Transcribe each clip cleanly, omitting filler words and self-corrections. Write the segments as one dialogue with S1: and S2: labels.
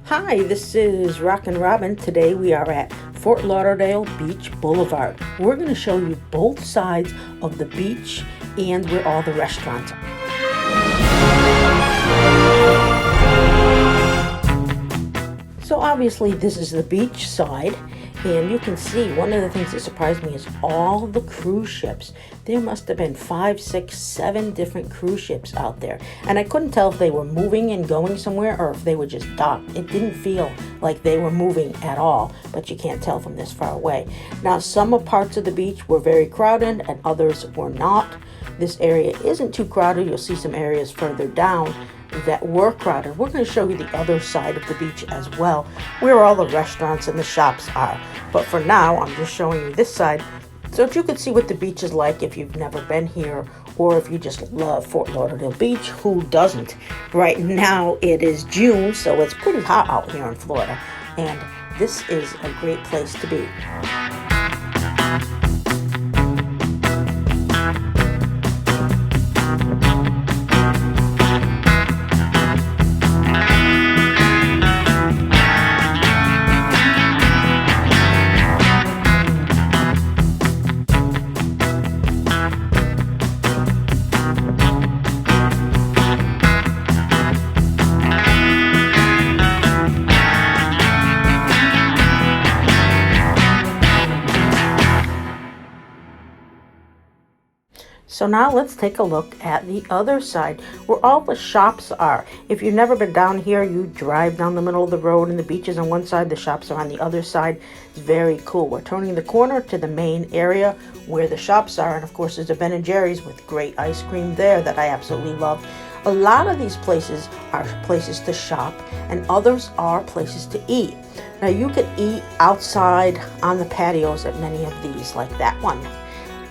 S1: Hi, this is Rockin' Robin. Today we are at Fort Lauderdale Beach Boulevard. We're going to show you both sides of the beach and where all the restaurants are. So obviously this is the beach side, and you can see one of the things that surprised me is all the cruise ships. There must have been 5, 6, 7 different cruise ships out there, and I couldn't tell if they were moving and going somewhere or if they were just docked. It didn't feel like they were moving at all, but you can't tell from this far away. Now, some parts of the beach were very crowded and others were not. This area isn't too crowded. You'll see some areas further down that were crowded. We're going to show you the other side of the beach as well, where all the restaurants and the shops are. But for now, I'm just showing you this side so that you can see what the beach is like if you've never been here, or if you just love Fort Lauderdale Beach. Who doesn't? Right now it is June, so it's pretty hot out here in Florida, and this is a great place to be. So now let's take a look at the other side where all the shops are. If you've never been down here, you drive down the middle of the road and the beach is on one side, the shops are on the other side. It's very cool. We're turning the corner to the main area where the shops are, and of course there's a Ben & Jerry's with great ice cream there that I absolutely love. A lot of these places are places to shop and others are places to eat. Now you can eat outside on the patios at many of these, like that one.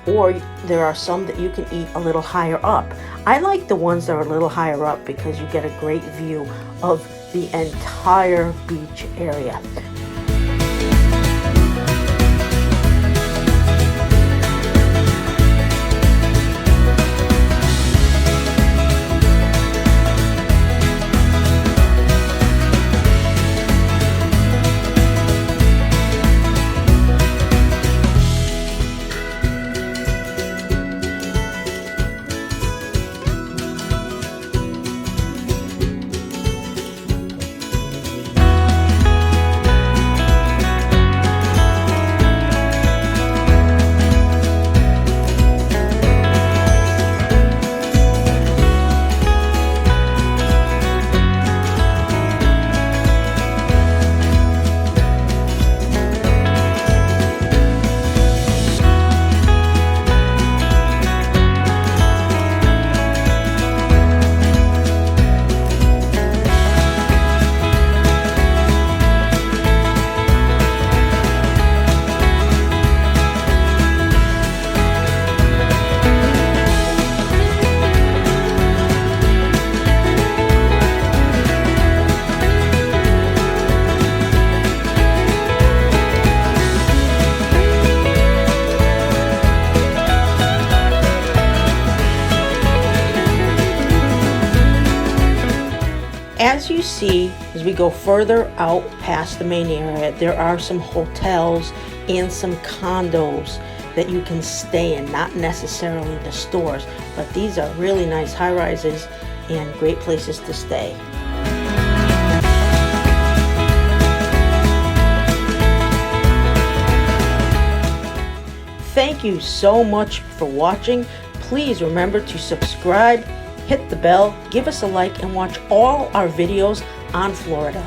S1: Or there are some that you can eat a little higher up. I like the ones that are a little higher up because you get a great view of the entire beach area. As you see, as we go further out past the main area, there are some hotels and some condos that you can stay in, not necessarily the stores, but these are really nice high-rises and great places to stay. Thank you so much for watching. Please remember to subscribe, hit the bell, give us a like, and watch all our videos on Florida.